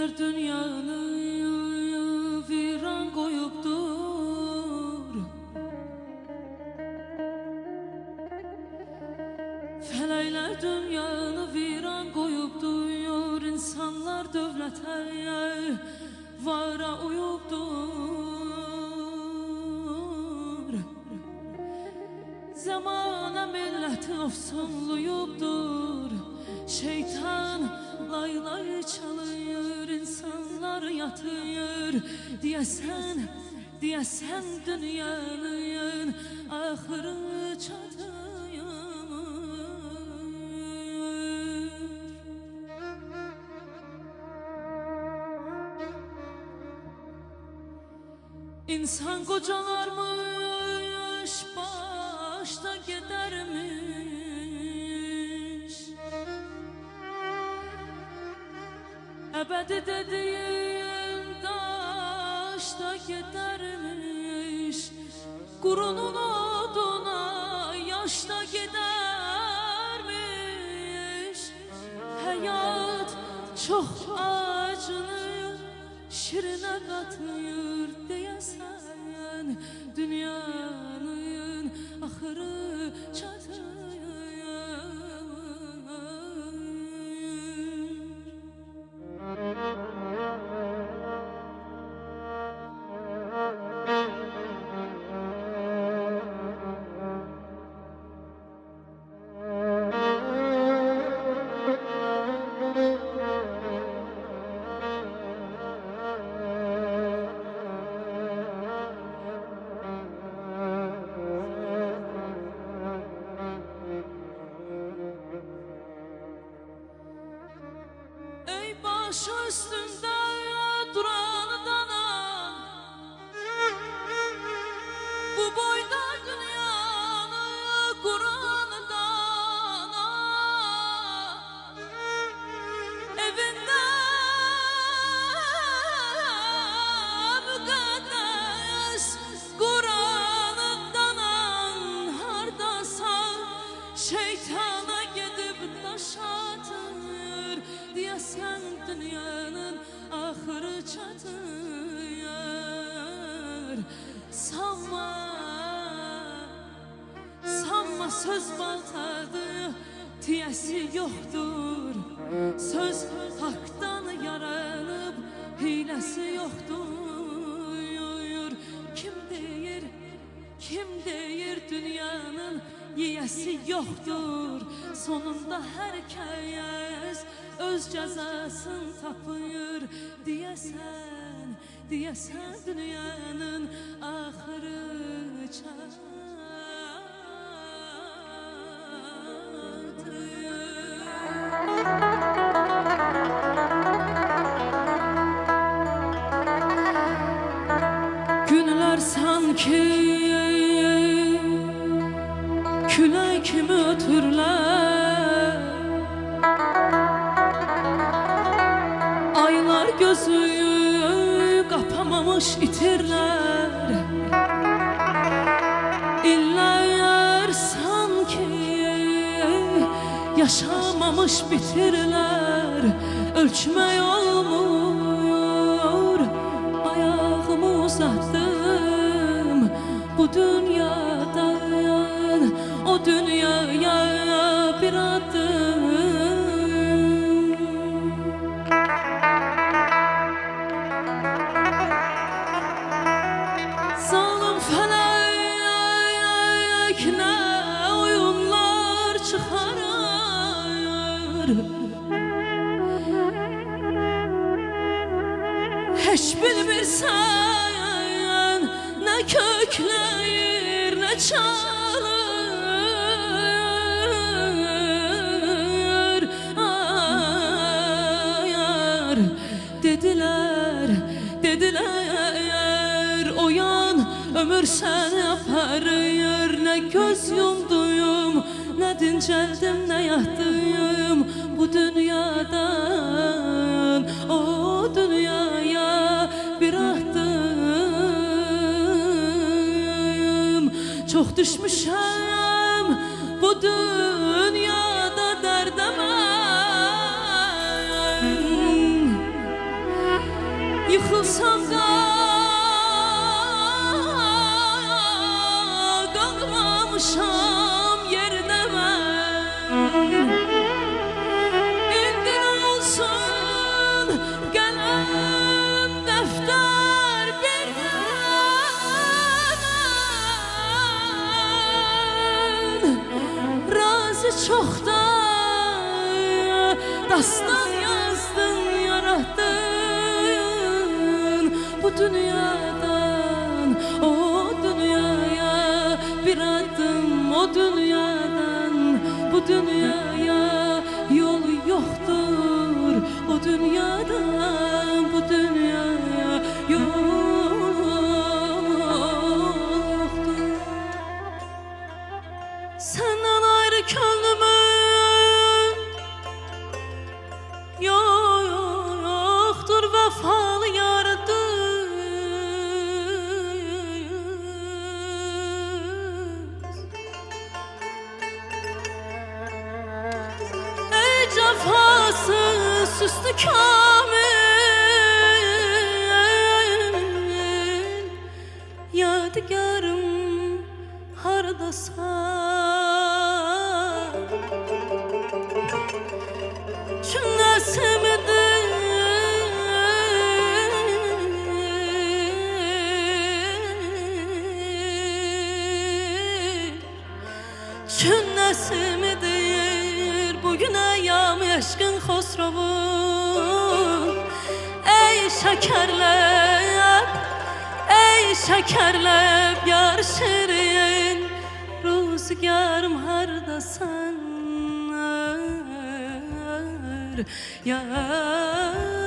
Düşmüşler dünyanı viran koyupdur. Felekler dünyanı viran koyupdur. İnsanlar dövlete vara uyupdur. Zamana milleti ofsunluyupdur. Şeytan lay lay çalıyor, insanlar yatıyor. Diyesen dünyanın ahırı çatıyor. İnsan kocalarmış, başta gidermiş. Ebedi dediğin daşta gidermiş. Kurunun oduna yaşta gidermiş. Hayat çok acını şirine katıyor diyesen dünyanın ahırı çatıyor. Baş üstünde duran dana, bu boyda dünyanı kuran dana, evinde mukaddes Kur'an danan, hardasa şeytana gidip taş atır diyesen dünyanın ahırı çatıyor. Sanma söz baltadır, tiyesi yoktur. Söz haktan yaranıp hilesi yoktur. Kim deyir dünyanın yiyesi yoktur. Sonunda herkes öz cezasını tapıyor diyesen dünyanın ahırı çatıyor. Günler sanki külək kimi ötürlər, aylar gözü kapamamış itirlər. İllər sanki yaşamamış bitirlər. Ölçmək olmur, ayağımı uzattım bu dünyadan o dünyaya bir adım. Zalim felek ne oyunlar çıkarır. Hiç bilmirsen ne kökleyir ne çalır. Ayar dediler oyan ömür seni aparır. Ne göz yumduyum ne dinceldim ne yattım bu dünyadan o dünyaya bir attım. Çok düşmüşem bu dünyada derdeme. yıkılsam da kalmamışam yerine ben. İndi ne olsun kalem defter bir razı çoktan dastan yazdın yarattın bu dünyadan o dünyaya bir adım o dünyadan bu dünyaya yol yoktur o dünyadan bu dünyaya yol yoktur. Senden ayrı könlümün yoktur vefalı yaradır. Ey cefasız süslü kamil yadigarım hardasan cümlesimidir cümlesimidir bugün ayam aşkın Xosrovun ey şekerlep ey şekerlep yar şirin rüzgarım hardasan yar